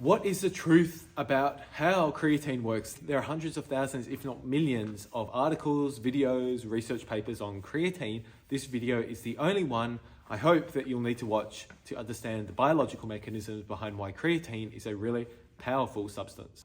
What is the truth about how creatine works? There are hundreds of thousands, if not millions, of articles, videos, research papers on creatine. This video is the only one I hope that you'll need to watch to understand the biological mechanisms behind why creatine is a really powerful substance.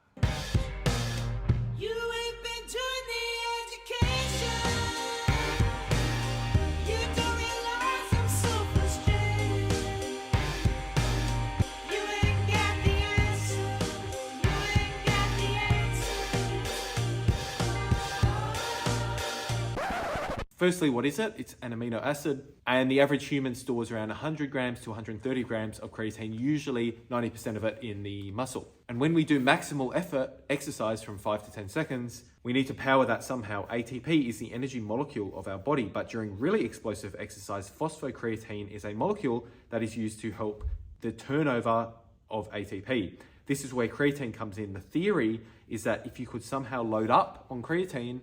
Firstly, what is it? It's an amino acid, and the average human stores around 100 grams to 130 grams of creatine, usually 90% of it in the muscle. And when we do maximal effort exercise from 5 to 10 seconds, we need to power that somehow. ATP is the energy molecule of our body, but during really explosive exercise, phosphocreatine is a molecule that is used to help the turnover of ATP. This is where creatine comes in. The theory is that if you could somehow load up on creatine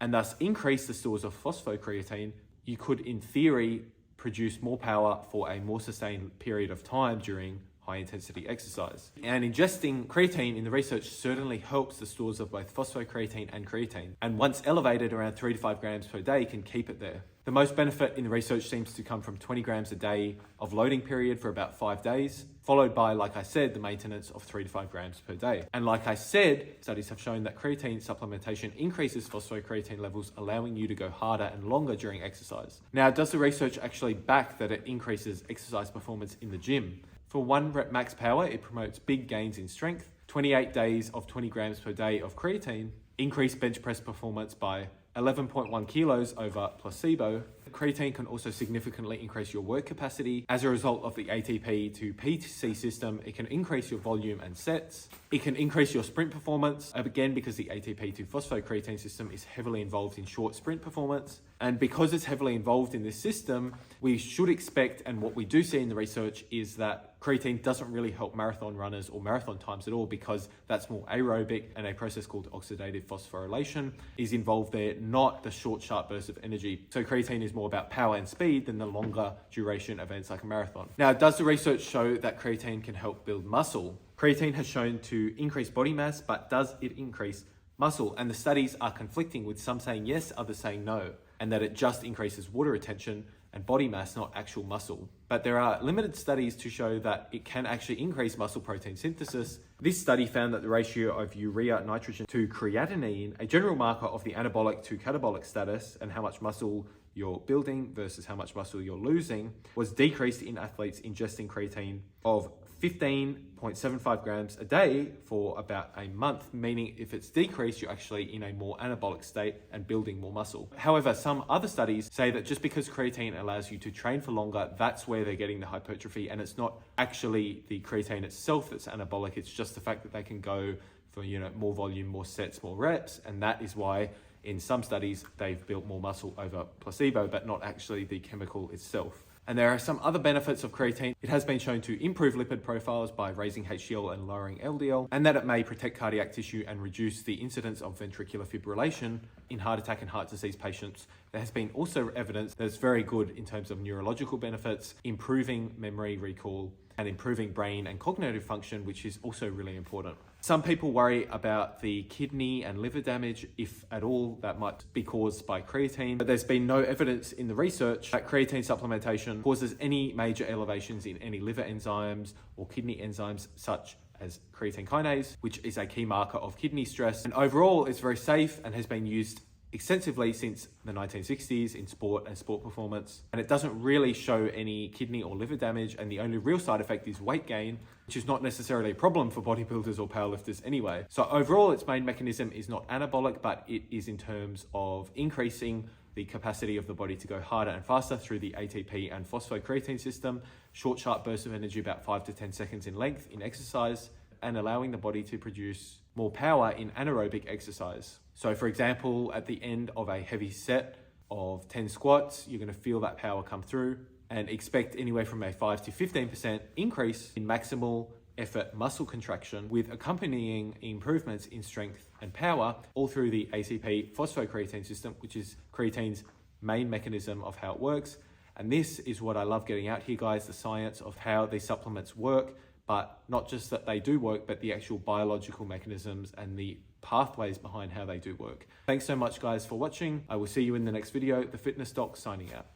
and thus increase the stores of phosphocreatine, you could, in theory, produce more power for a more sustained period of time during high-intensity exercise. And ingesting creatine in the research certainly helps the stores of both phosphocreatine and creatine, and once elevated around 3 to 5 grams per day, can keep it there. The most benefit in the research seems to come from 20 grams a day of loading period for about 5 days, followed by, like I said, the maintenance of 3 to 5 grams per day. And like I said, studies have shown that creatine supplementation increases phosphocreatine levels, allowing you to go harder and longer during exercise. Now, does the research actually back that it increases exercise performance in the gym? For 1 rep max power, it promotes big gains in strength. 28 days of 20 grams per day of creatine increased bench press performance by 11.1 kilos over placebo. Creatine can also significantly increase your work capacity. As a result of the ATP to PC system, it can increase your volume and sets. It can increase your sprint performance, again because the ATP to phosphocreatine system is heavily involved in short sprint performance. And because it's heavily involved in this system, we should expect, and what we do see in the research, is that creatine doesn't really help marathon runners or marathon times at all, because that's more aerobic, and a process called oxidative phosphorylation is involved there, not the short, sharp bursts of energy. So creatine is more about power and speed than the longer duration events like a marathon. Now, does the research show that creatine can help build muscle? Creatine has shown to increase body mass, but does it increase muscle? And the studies are conflicting, with some saying yes, others saying no, and that it just increases water retention and body mass, not actual muscle. But there are limited studies to show that it can actually increase muscle protein synthesis. This study found that the ratio of urea nitrogen to creatinine, a general marker of the anabolic to catabolic status and how much muscle you're building versus how much muscle you're losing, was decreased in athletes ingesting creatine of 15.75 grams a day for about a month, meaning if it's decreased, you're actually in a more anabolic state and building more muscle. However, some other studies say that just because creatine allows you to train for longer, that's where they're getting the hypertrophy, and it's not actually the creatine itself that's anabolic, it's just the fact that they can go for, more volume, more sets, more reps, and that is why in some studies they've built more muscle over placebo, but not actually the chemical itself. And there are some other benefits of creatine. It has been shown to improve lipid profiles by raising HDL and lowering LDL, and that it may protect cardiac tissue and reduce the incidence of ventricular fibrillation in heart attack and heart disease patients. There has been also evidence that it's very good in terms of neurological benefits, improving memory recall, and improving brain and cognitive function, which is also really important. Some people worry about the kidney and liver damage, if at all, that might be caused by creatine. But there's been no evidence in the research that creatine supplementation causes any major elevations in any liver enzymes or kidney enzymes, such as creatine kinase, which is a key marker of kidney stress. And overall, it's very safe and has been used extensively since the 1960s in sport and sport performance, and it doesn't really show any kidney or liver damage, and the only real side effect is weight gain, which is not necessarily a problem for bodybuilders or powerlifters anyway. So overall, its main mechanism is not anabolic, but it is in terms of increasing the capacity of the body to go harder and faster through the ATP and phosphocreatine system, short, sharp bursts of energy about 5 to 10 seconds in length in exercise, and allowing the body to produce more power in anaerobic exercise. So for example, at the end of a heavy set of 10 squats, you're going to feel that power come through, and expect anywhere from a 5 to 15% increase in maximal effort muscle contraction, with accompanying improvements in strength and power, all through the ATP phosphocreatine system, which is creatine's main mechanism of how it works. And this is what I love getting out here, guys, the science of how these supplements work but not just that they do work, but the actual biological mechanisms and the pathways behind how they do work. Thanks so much guys for watching. I will see you in the next video. The Fitness Doc signing out.